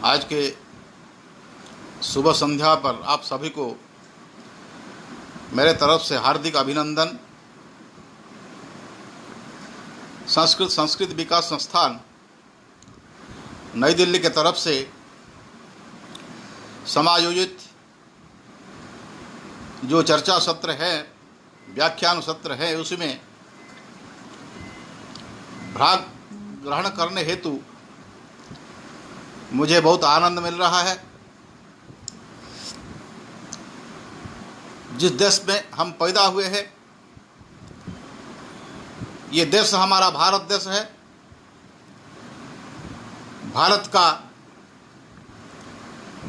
आज के सुबह संध्या पर आप सभी को मेरे तरफ से हार्दिक अभिनंदन। संस्कृत विकास संस्थान नई दिल्ली के तरफ से समायोजित जो चर्चा सत्र है, व्याख्यान सत्र है, उसमें भाग ग्रहण करने हेतु मुझे बहुत आनंद मिल रहा है। जिस देश में हम पैदा हुए हैं, ये देश हमारा भारत देश है। भारत का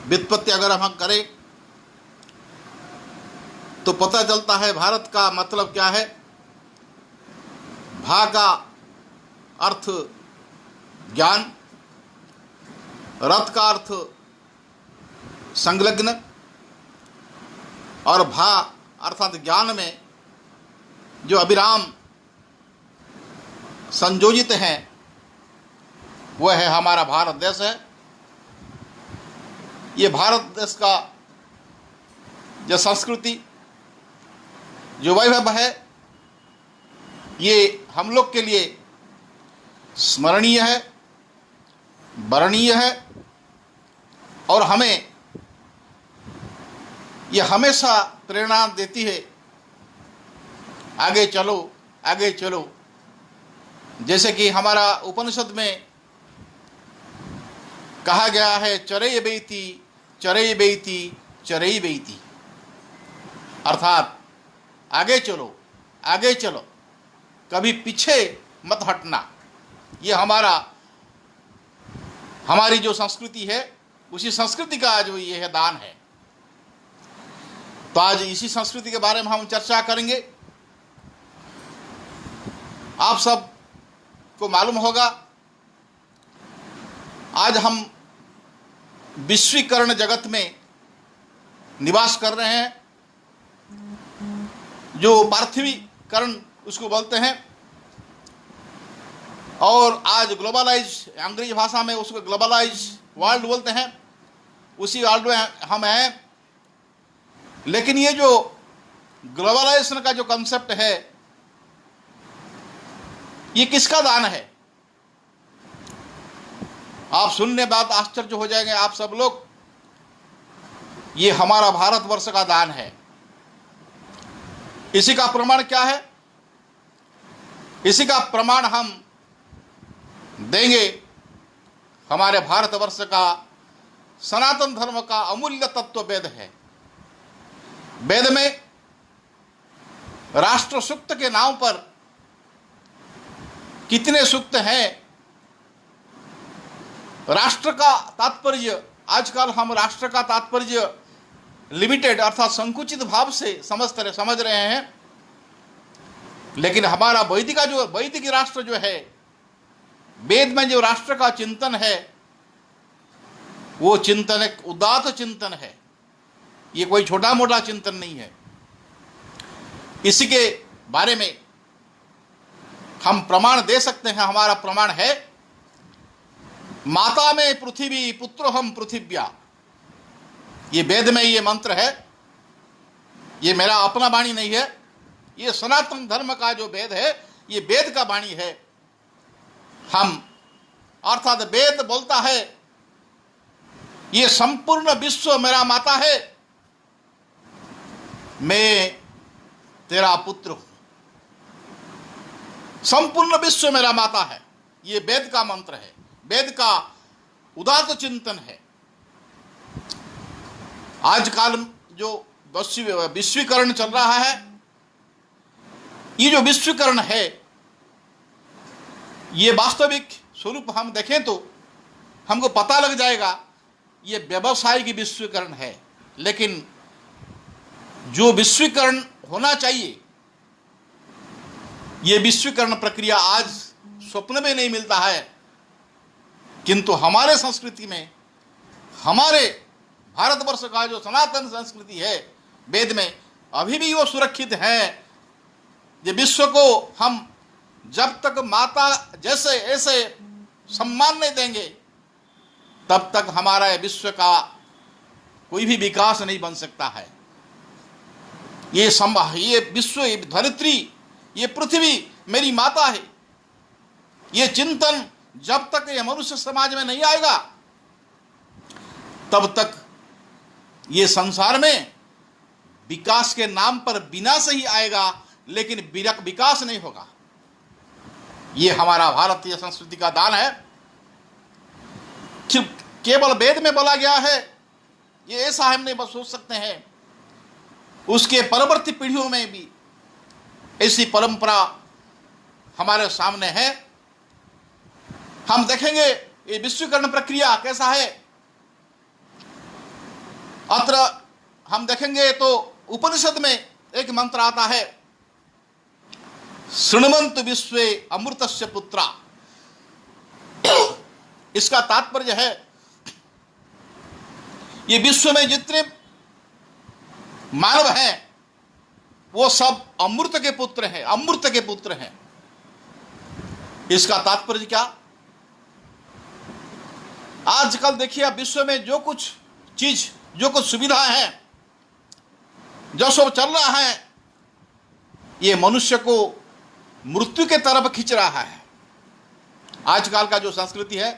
व्युत्पत्ति अगर हम करें तो पता चलता है भारत का मतलब क्या है। भा का अर्थ ज्ञान, रथ का अर्थ संलग्न और भा अर्थात ज्ञान में जो अविराम संयोजित हैं वह है हमारा भारत देश है। ये भारत देश का जो संस्कृति, जो वैभव है, ये हम लोग के लिए स्मरणीय है, वरणीय है और हमें ये हमेशा प्रेरणा देती है, आगे चलो, आगे चलो। जैसे कि हमारा उपनिषद में कहा गया है, चरई बेती चरई बेती चरई बेती, अर्थात आगे चलो, आगे चलो, कभी पीछे मत हटना। ये हमारी जो संस्कृति है, उसी संस्कृति का जो ये है दान है। तो आज इसी संस्कृति के बारे में हम चर्चा करेंगे। आप सब को मालूम होगा, आज हम विश्वीकरण जगत में निवास कर रहे हैं, जो पार्थिवीकरण उसको बोलते हैं, और आज ग्लोबलाइज, अंग्रेजी भाषा में उसको ग्लोबलाइज वर्ल्ड बोलते हैं। उसी वर्ल्ड में हम हैं। लेकिन ये जो ग्लोबलाइजेशन का जो कंसेप्ट है, ये किसका दान है? आप सुनने बाद आश्चर्य हो जाएंगे आप सब लोग। ये हमारा भारतवर्ष का दान है। इसी का प्रमाण क्या है? इसी का प्रमाण हम देंगे हमारे भारतवर्ष का सनातन धर्म का अमूल्य तत्व वेद है। वेद में राष्ट्र सूक्त के नाम पर कितने सूक्त हैं। राष्ट्र का तात्पर्य, आजकल हम राष्ट्र का तात्पर्य लिमिटेड अर्थात संकुचित भाव से समझ रहे हैं। लेकिन हमारा वैदिक राष्ट्र जो है, वेद में जो राष्ट्र का चिंतन है, वो चिंतन एक उदात्त चिंतन है। ये कोई छोटा मोटा चिंतन नहीं है। इसी के बारे में हम प्रमाण दे सकते हैं। हमारा प्रमाण है, माता में पृथ्वी पुत्रो हम पृथिव्या। ये वेद में ये मंत्र है। ये मेरा अपना वाणी नहीं है, ये सनातन धर्म का जो वेद है, ये वेद का वाणी है। हम अर्थात वेद बोलता है, ये संपूर्ण विश्व मेरा माता है, मैं तेरा पुत्र हूं। संपूर्ण विश्व मेरा माता है, ये वेद का मंत्र है, वेद का उदात्त चिंतन है। आजकल जो विश्वीकरण चल रहा है, ये जो विश्वीकरण है, ये वास्तविक स्वरूप हम देखें तो हमको पता लग जाएगा, ये व्यवसायिक विश्वीकरण है। लेकिन जो विश्वीकरण होना चाहिए, ये विश्वीकरण प्रक्रिया आज स्वप्न में नहीं मिलता है। किंतु हमारे संस्कृति में, हमारे भारतवर्ष का जो सनातन संस्कृति है, वेद में अभी भी वो सुरक्षित है। ये विश्व को हम जब तक माता जैसे ऐसे सम्मान नहीं देंगे, तब तक हमारा विश्व का कोई भी विकास नहीं बन सकता है। ये विश्व, ये धरित्री, ये पृथ्वी मेरी माता है। ये चिंतन जब तक ये मनुष्य समाज में नहीं आएगा तब तक ये संसार में विकास के नाम पर विनाश ही आएगा, लेकिन विकास नहीं होगा। ये हमारा भारतीय संस्कृति का दान है। केवल वेद में बोला गया है ये ऐसा हम नहीं बस सोच सकते हैं, उसके परवर्ती पीढ़ियों में भी ऐसी परंपरा हमारे सामने है। हम देखेंगे ये विश्वीकरण प्रक्रिया कैसा है। अत्र हम देखेंगे तो उपनिषद में एक मंत्र आता है, शृण्वन्तु विश्वे अमृतस्य पुत्रा। इसका तात्पर्य है ये विश्व में जितने मानव हैं वो सब अमृत के पुत्र हैं, अमृत के पुत्र हैं। इसका तात्पर्य क्या? आजकल देखिए विश्व में जो कुछ चीज, जो कुछ सुविधा है, जो सब चल रहा है, ये मनुष्य को मृत्यु के तरफ खींच रहा है। आजकल का जो संस्कृति है,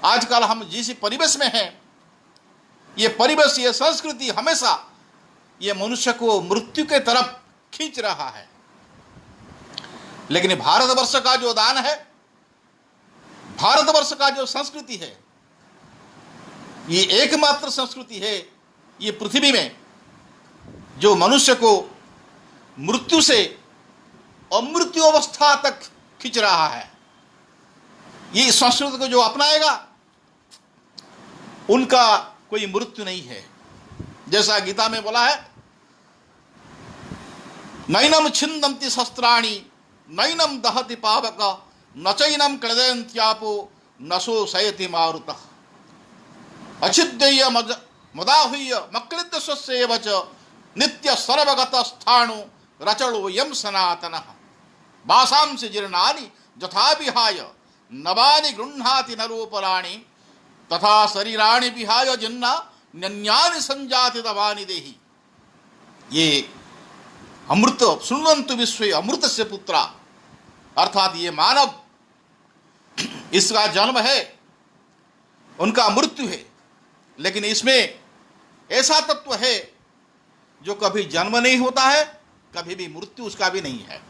आजकल हम जिस परिवेश में हैं, ये परिवेश, ये संस्कृति हमेशा ये मनुष्य को मृत्यु के तरफ खींच रहा है। लेकिन भारतवर्ष का जो दान है, भारतवर्ष का जो संस्कृति है, ये एकमात्र संस्कृति है ये पृथ्वी में जो मनुष्य को मृत्यु से अमृत्यु अवस्था तक खींच रहा है। ये संस्कृति को जो अपनाएगा उनका कोई मृत्यु नहीं है। जैसा गीता में बोला है, नैनम छिन्दन्ति शस्त्राणि नैनम दहति पावक न चैनम क्लेदयन्त्यापो न शोषयति मारुतः अचिद्यय मदाहुय मक्लिद्य स्वस्यैव च नित्य सर्वगत स्थाणु रचलो यम सनातनः वासांसि जीर्णानि यथा विहाय नवानि गृह्णाति नरोपराणि तथा शरीराणि विहाय जिन्ना नन्यानि संजाति तवानि देहि। ये अमृत, शृण्वन्तु विश्वे अमृतस्य पुत्रा, अर्थात ये मानव, इसका जन्म है, उनका मृत्यु है, लेकिन इसमें ऐसा तत्व है जो कभी जन्म नहीं होता है, कभी भी मृत्यु उसका भी नहीं है।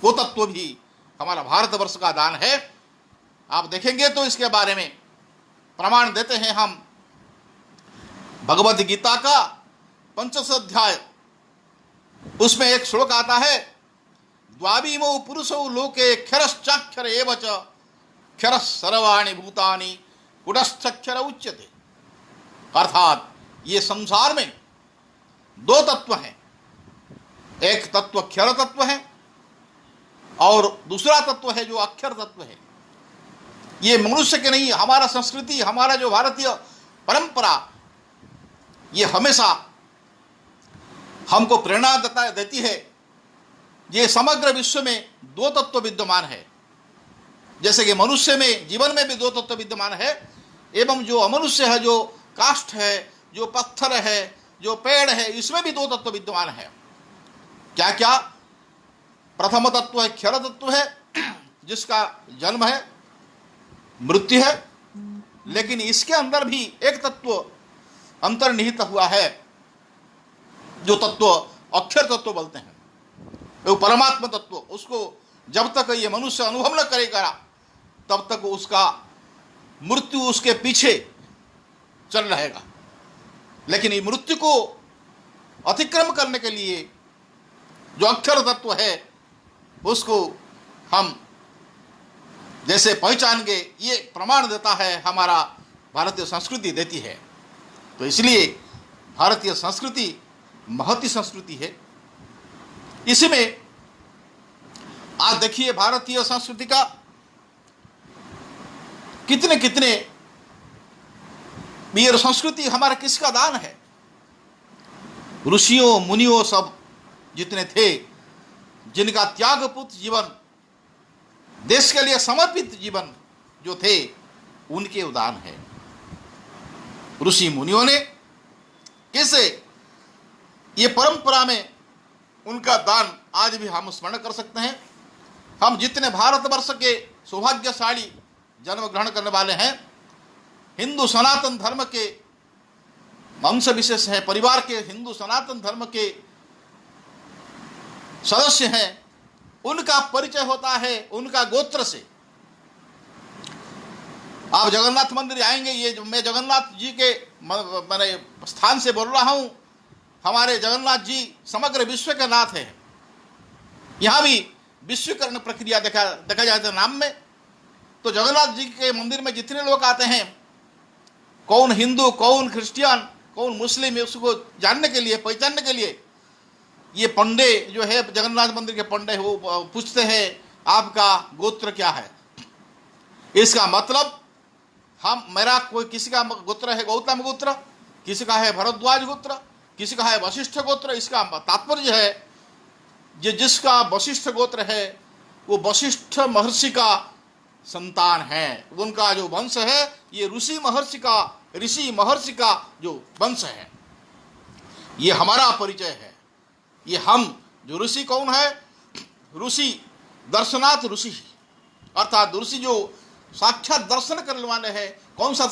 वो तत्व भी हमारा भारतवर्ष का दान है। आप देखेंगे तो इसके बारे में प्रमाण देते हैं हम। भगवद गीता का 5 अध्याय, उसमें एक श्लोक आता है, द्वाविमो पुरुषो लोके क्षरश्चाक्षर एव च क्षरः सर्वाणि भूतानि कुटस्थक्षर उच्यते। अर्थात ये संसार में 2 तत्व हैं, एक तत्व क्षर तत्व है और दूसरा तत्व है जो अक्षर तत्व है। ये मनुष्य के नहीं, हमारा संस्कृति, हमारा जो भारतीय परंपरा, ये हमेशा हमको प्रेरणा देती है। ये समग्र विश्व में 2 तत्व विद्यमान है। जैसे कि मनुष्य में, जीवन में भी 2 तत्व विद्यमान है, एवं जो अमनुष्य है, जो काष्ठ है, जो पत्थर है, जो पेड़ है, इसमें भी 2 तत्व विद्यमान है। क्या क्या? प्रथम तत्व है क्षर तत्व है, जिसका जन्म है, मृत्यु है, लेकिन इसके अंदर भी एक तत्व अंतर्निहित हुआ है जो तत्व अक्षर तत्व बोलते हैं, वो परमात्मा तत्व। उसको जब तक ये मनुष्य अनुभव न करेगा तब तक उसका मृत्यु उसके पीछे चल रहेगा। लेकिन ये मृत्यु को अतिक्रम करने के लिए जो अक्षर तत्व है उसको हम जैसे पहचान के, ये प्रमाण देता है हमारा भारतीय संस्कृति देती है। तो इसलिए भारतीय संस्कृति महती संस्कृति है। इसमें आज देखिए भारतीय संस्कृति का कितने कितने वीर संस्कृति हमारा किसका दान है। ऋषियों मुनियों सब जितने थे, जिनका त्यागपूत जीवन, देश के लिए समर्पित जीवन जो थे, उनके उदाहरण है। ऋषि मुनियों ने कैसे ये परंपरा में उनका दान आज भी हम स्मरण कर सकते हैं। हम जितने भारतवर्ष के सौभाग्यशाली जन्म ग्रहण करने वाले हैं, हिंदू सनातन धर्म के वंश विशेष है, परिवार के हिंदू सनातन धर्म के सदस्य हैं, उनका परिचय होता है उनका गोत्र से। आप जगन्नाथ मंदिर आएंगे, ये मैं जगन्नाथ जी के मैंने स्थान से बोल रहा हूं। हमारे जगन्नाथ जी समग्र विश्व के नाथ हैं। यहां भी विश्वकरण प्रक्रिया देखा जाए तो नाम में, तो जगन्नाथ जी के मंदिर में जितने लोग आते हैं, कौन हिंदू, कौन क्रिश्चियन, कौन मुस्लिम, उसको जानने के लिए, पहचानने के लिए ये पंडे जो है जगन्नाथ मंदिर के पंडे वो पूछते हैं आपका गोत्र क्या है। इसका मतलब मेरा कोई किसी का गोत्र है गौतम गोत्र, किसी का है भरद्वाज गोत्र, किसी का है वशिष्ठ गोत्र। इसका तात्पर्य है जिसका वशिष्ठ गोत्र है वो वशिष्ठ महर्षि का संतान है, उनका जो वंश है ये ऋषि महर्षि का जो वंश है, ये हमारा परिचय है। ये हम जो ऋषि कौन है, ऋषि दर्शनाथ ऋषि, अर्थात ऋषि जो साक्षात दर्शन करने वाले हैं। कौन सा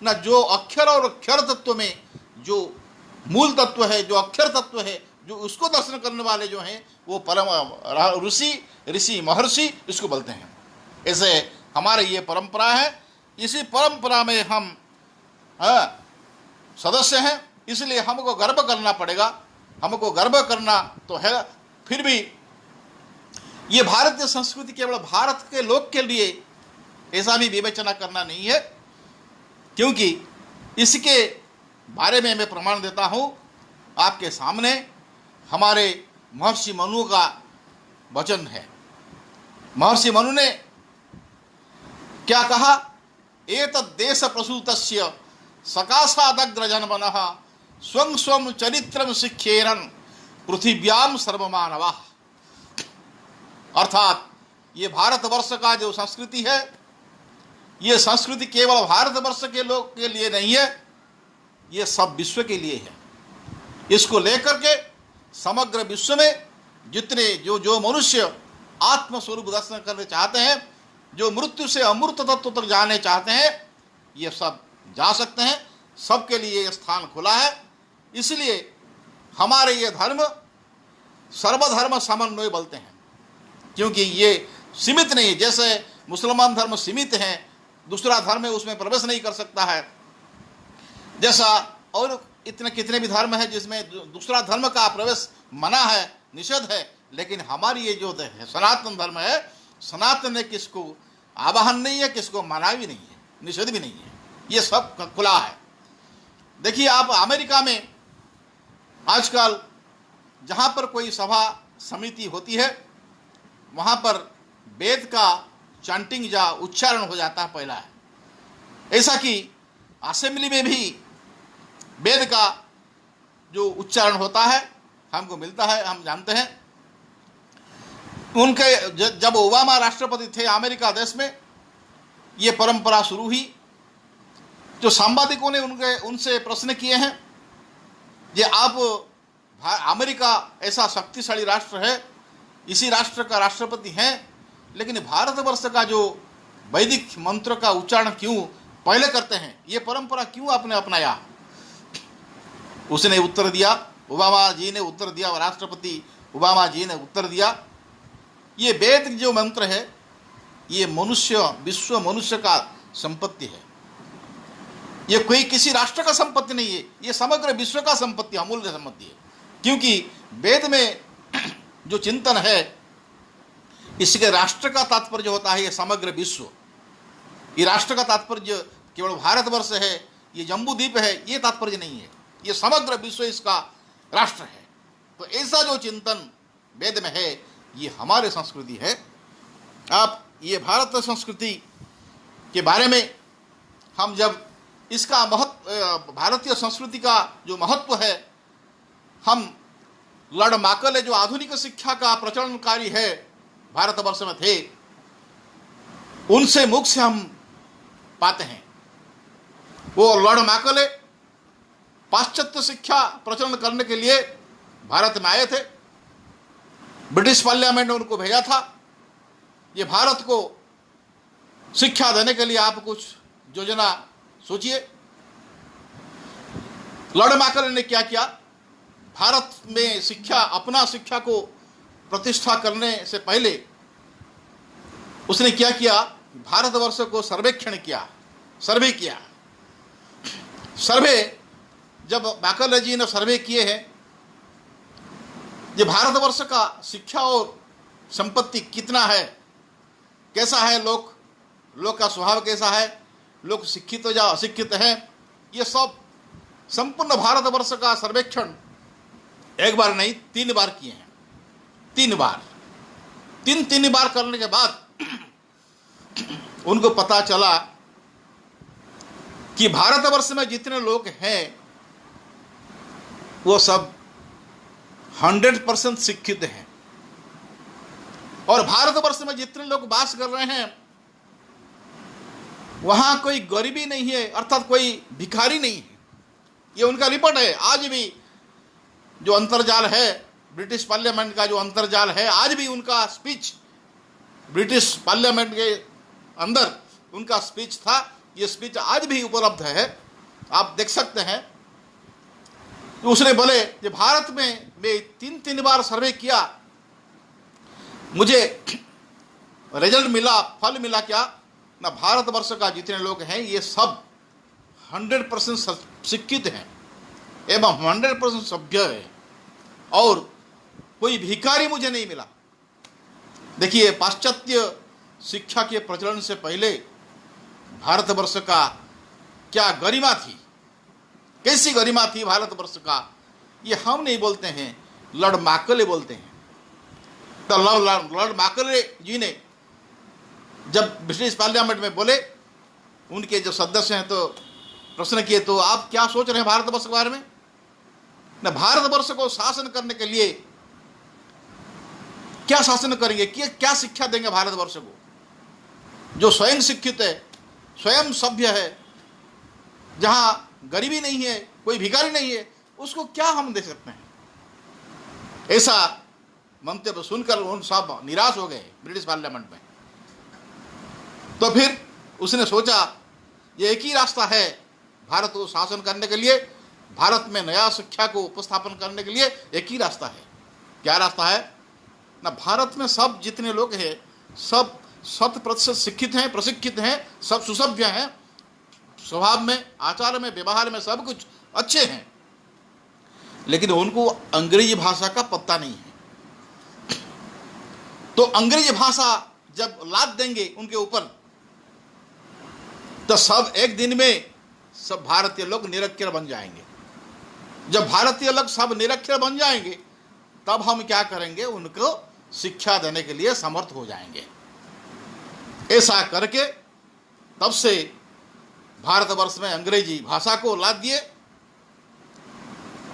ना, जो अक्षर और अक्षर तत्व में जो मूल तत्व है, जो अक्षर तत्व है, जो उसको दर्शन करने वाले जो हैं वो परम ऋषि महर्षि इसको बोलते हैं। ऐसे हमारे ये परंपरा है, इसी परंपरा में हम सदस्य हैं, इसलिए हमको गर्व करना पड़ेगा। हमको गर्व करना तो है, फिर भी ये भारतीय संस्कृति केवल भारत के लोग के लिए ऐसा भी विवेचना करना नहीं है, क्योंकि इसके बारे में मैं प्रमाण देता हूं आपके सामने। हमारे महर्षि मनु का वचन है। महर्षि मनु ने क्या कहा, एतद् देश प्रसूतस्य सकाशादग्र जन्मनः स्वं स्वं चरित्रं शिक्षेरन् पृथिव्याम सर्वमानवाः। अर्थात ये भारतवर्ष का जो संस्कृति है, ये संस्कृति केवल भारतवर्ष के लोग के लिए नहीं है, ये सब विश्व के लिए है। इसको लेकर के समग्र विश्व में जितने जो मनुष्य आत्मस्वरूप दर्शन करने चाहते हैं, जो मृत्यु से अमृत तत्व तक जाने चाहते हैं, ये सब जा सकते हैं। सबके लिए ये स्थान खुला है। इसलिए हमारे ये धर्म सर्वधर्म समन्वय बोलते हैं, क्योंकि ये सीमित नहीं। जैसे मुसलमान धर्म सीमित है, दूसरा धर्म है उसमें प्रवेश नहीं कर सकता है, जैसा और इतने कितने भी धर्म है जिसमें दूसरा धर्म का प्रवेश मना है, निषेध है। लेकिन हमारी ये जो है सनातन धर्म है, सनातन ने किसको आवाहन नहीं है, किसको मना भी नहीं है, निषेध भी नहीं है, ये सब खुला है। देखिए आप अमेरिका में आजकल जहाँ पर कोई सभा समिति होती है, वहाँ पर वेद का चैंटिंग या उच्चारण हो जाता है पहला है। ऐसा कि असेंबली में भी वेद का जो उच्चारण होता है हमको मिलता है, हम जानते हैं। उनके जब ओबामा राष्ट्रपति थे अमेरिका देश में, ये परंपरा शुरू हुई। जो सांबादिकों ने उनसे प्रश्न किए हैं, ये आप अमेरिका ऐसा शक्तिशाली राष्ट्र है, इसी राष्ट्र का राष्ट्रपति हैं, लेकिन भारतवर्ष का जो वैदिक मंत्र का उच्चारण क्यों पहले करते हैं, ये परंपरा क्यों आपने अपनाया? उसने उत्तर दिया, ओबामा जी ने उत्तर दिया, राष्ट्रपति ओबामा जी ने उत्तर दिया, ये वेद जो मंत्र है ये विश्व मनुष्य का संपत्ति है। ये कोई किसी राष्ट्र का संपत्ति नहीं है, ये समग्र विश्व का संपत्ति, अमूल्य संपत्ति है। क्योंकि वेद में जो चिंतन है, इसके राष्ट्र का तात्पर्य होता है ये समग्र विश्व। ये राष्ट्र का तात्पर्य केवल भारतवर्ष है, ये जम्बू द्वीप है, ये तात्पर्य नहीं है, ये समग्र विश्व इसका राष्ट्र है। तो ऐसा जो चिंतन वेद में है, ये हमारे संस्कृति है। आप ये भारत संस्कृति के बारे में हम जब इसका भारतीय संस्कृति का जो महत्व है, हम लॉर्ड माकले जो आधुनिक शिक्षा का प्रचलनकारी है भारतवर्ष में थे, उनसे मुख से हम पाते हैं। वो लॉर्ड मैकॉले पाश्चात्य शिक्षा प्रचलन करने के लिए भारत में आए थे। ब्रिटिश पार्लियामेंट ने उनको भेजा था, ये भारत को शिक्षा देने के लिए आप कुछ योजना सोचिए। लॉर्ड मैकॉले ने क्या किया, भारत में अपना शिक्षा को प्रतिष्ठा करने से पहले उसने क्या किया, भारतवर्ष को सर्वे किया। सर्वे जब मैकॉले जी ने सर्वे किए हैं, ये भारतवर्ष का शिक्षा और संपत्ति कितना है, कैसा है, लोग का स्वभाव कैसा है, लोग शिक्षित या अशिक्षित हैं, ये सब संपूर्ण भारतवर्ष का सर्वेक्षण एक बार नहीं 3 बार किए हैं। 3 बार करने के बाद उनको पता चला कि भारतवर्ष में जितने लोग हैं वो सब 100% शिक्षित हैं, और भारतवर्ष में जितने लोग वास कर रहे हैं वहां कोई गरीबी नहीं है, अर्थात कोई भिखारी नहीं है। ये उनका रिपोर्ट है। आज भी जो अंतर्जाल है, ब्रिटिश पार्लियामेंट का जो अंतर्जाल है, आज भी उनका स्पीच ब्रिटिश पार्लियामेंट के अंदर उनका स्पीच था। ये स्पीच आज भी उपलब्ध है, आप देख सकते हैं। तो उसने बोले कि भारत में मैं 3 बार सर्वे किया, मुझे रिजल्ट मिला, फल मिला क्या ना, भारतवर्ष का जितने लोग हैं ये सब 100% शिक्षित हैं एवं 100% सभ्य है, और कोई भिखारी मुझे नहीं मिला। देखिए, पाश्चात्य शिक्षा के प्रचलन से पहले भारतवर्ष का क्या गरिमा थी, कैसी गरिमा थी भारतवर्ष का, ये हम नहीं बोलते हैं, लॉर्ड मैकॉले बोलते हैं। तो लॉर्ड मैकॉले जी ने जब ब्रिटिश पार्लियामेंट में बोले, उनके जो सदस्य हैं तो प्रश्न किए, तो आप क्या सोच रहे हैं भारतवर्ष के बारे में ना, भारतवर्ष को शासन करने के लिए क्या शासन करेंगे, क्या शिक्षा देंगे भारतवर्ष को, जो स्वयं शिक्षित है, स्वयं सभ्य है, जहां गरीबी नहीं है, कोई भिखारी नहीं है, उसको क्या हम दे सकते हैं। ऐसा मंतव्य सुनकर उन सब निराश हो गए ब्रिटिश पार्लियामेंट में। तो फिर उसने सोचा ये एक ही रास्ता है भारत को शासन करने के लिए, भारत में नया शिक्षा को उपस्थापन करने के लिए एक ही रास्ता है। क्या रास्ता है ना, भारत में सब जितने लोग हैं सब 100% शिक्षित हैं, प्रशिक्षित हैं, सब सुसभ्य हैं, स्वभाव में, आचार में, व्यवहार में सब कुछ अच्छे हैं, लेकिन उनको अंग्रेजी भाषा का पता नहीं है। तो अंग्रेजी भाषा जब लाद देंगे उनके ऊपर, तो सब एक दिन में सब भारतीय लोग निरक्षर बन जाएंगे। जब भारतीय लोग सब निरक्षर बन जाएंगे, तब हम क्या करेंगे, उनको शिक्षा देने के लिए समर्थ हो जाएंगे। ऐसा करके तब से भारतवर्ष में अंग्रेजी भाषा को लाद दिए,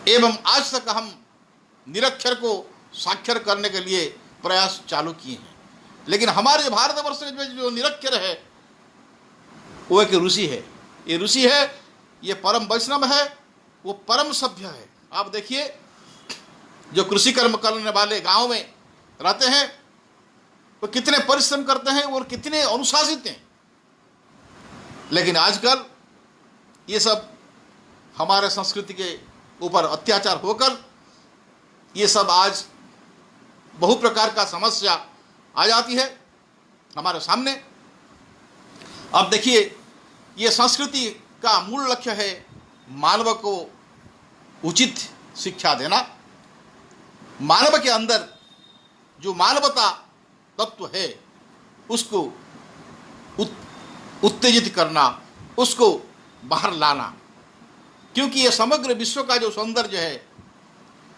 एवं आज तक हम निरक्षर को साक्षर करने के लिए प्रयास चालू किए हैं। लेकिन हमारे भारतवर्ष में जो निरक्षर है वो एक ऋषि है। ये ऋषि है, ये परम वैष्णव है, वो परम सभ्य है। आप देखिए, जो कृषि कर्म करने वाले गांव में रहते हैं वो कितने परिश्रम करते हैं और कितने अनुशासित हैं। लेकिन आजकल ये सब हमारे संस्कृति के ऊपर अत्याचार होकर ये सब आज बहु प्रकार का समस्या आ जाती है हमारे सामने। अब देखिए, ये संस्कृति का मूल लक्ष्य है मानव को उचित शिक्षा देना, मानव के अंदर जो मानवता तत्व है उसको उत्तेजित करना, उसको बाहर लाना। क्योंकि ये समग्र विश्व का जो सौंदर्य है,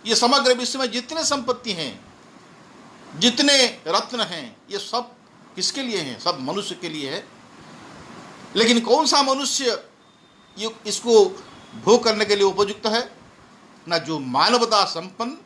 ये समग्र विश्व में जितने संपत्ति हैं, जितने रत्न हैं, ये सब किसके लिए हैं? सब मनुष्य के लिए है। लेकिन कौन सा मनुष्य इसको भोग करने के लिए उपयुक्त है? ना जो मानवता संपन्न